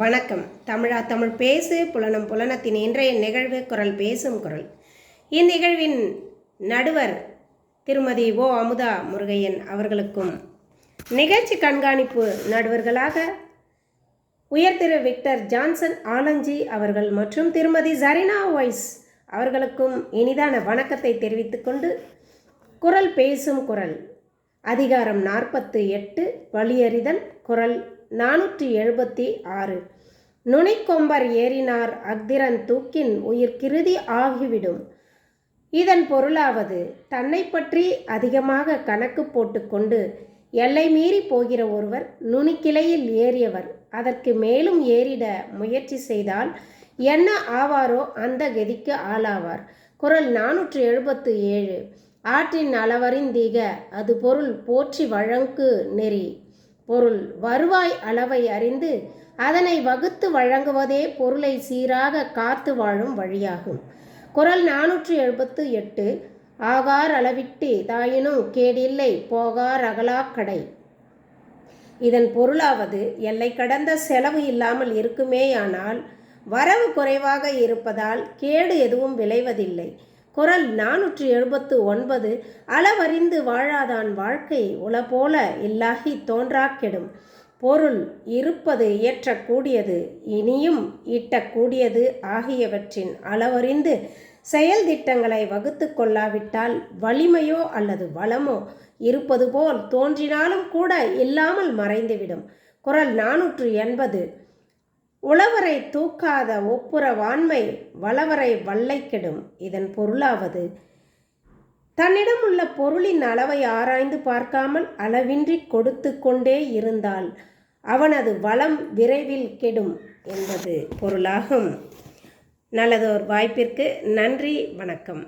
வணக்கம். தமிழா தமிழ் பேசு புலனும் புலனத்தின் இன்றைய நிகழ்வு குரல் பேசும் குரல். இந்நிகழ்வின் நடுவர் திருமதி ஓ அமுதா முருகையன் அவர்களுக்கும், நிகழ்ச்சி கண்காணிப்பு நடுவர்களாக உயர் திரு விக்டர் ஜான்சன் ஆலஞ்சி அவர்கள் மற்றும் திருமதி ஜரினா வைஸ் அவர்களுக்கும் இனிதான வணக்கத்தை தெரிவித்துக்கொண்டு, குரல் பேசும் குரல் அதிகாரம் 48 வழியறிதல் குரல் 476. நுனிக்கொம்பர் ஏறினார் அக்திரன் தூக்கின் உயிர் கிருதி ஆகிவிடும். இதன் பொருளாவது, தன்னை பற்றி அதிகமாக கணக்கு போட்டுக்கொண்டு எல்லை மீறி போகிற ஒருவர் நுனிக்கிளையில் ஏறியவர் அதற்கு மேலும் ஏறிட முயற்சி செய்தால் என்ன ஆவாரோ அந்த கதிக்கு ஆளாவார். குரல் 477. ஆற்றின் அளவறிந்தீக அது பொருள் போற்றி வழங்கு நெறி. பொருள் வருவாய் அளவை அறிந்து அதனை வகுத்து வழங்குவதே பொருளை சீராக காத்து வாழும் வழியாகும். குரல் 478. ஆகார் அளவிட்டு தாயினும் கேடில்லை போகார் அகலாக்கடை. இதன் பொருளாவது, எல்லை கடந்த செலவு இல்லாமல் இருக்குமேயானால் வரவு குறைவாக இருப்பதால் கேடு எதுவும் விளைவதில்லை. குரல் 479. அளவறிந்து வாழாதான் வாழ்க்கை உளபோல இல்லாகி தோன்றாக்கெடும். பொருள் இருப்பது இயற்றக்கூடியது இனியும் ஈட்டக்கூடியது ஆகியவற்றின் அளவறிந்து செயல் திட்டங்களை வகுத்து கொள்ளாவிட்டால் வலிமையோ அல்லது வளமோ இருப்பது போல் தோன்றினாலும் கூட இல்லாமல் மறைந்துவிடும். குரல் 480. உழவரை தூக்காத ஒப்புர வான்மை வளவரை வல்லை கெடும். இதன் பொருளாவது, தன்னிடம் உள்ள பொருளின் அளவை ஆராய்ந்து பார்க்காமல் அளவின்றி கொடுத்து கொண்டே இருந்தால் அவனது வளம் விரைவில் கெடும் என்பது பொருளாகும். நல்லதோர் வாய்ப்பிற்கு நன்றி, வணக்கம்.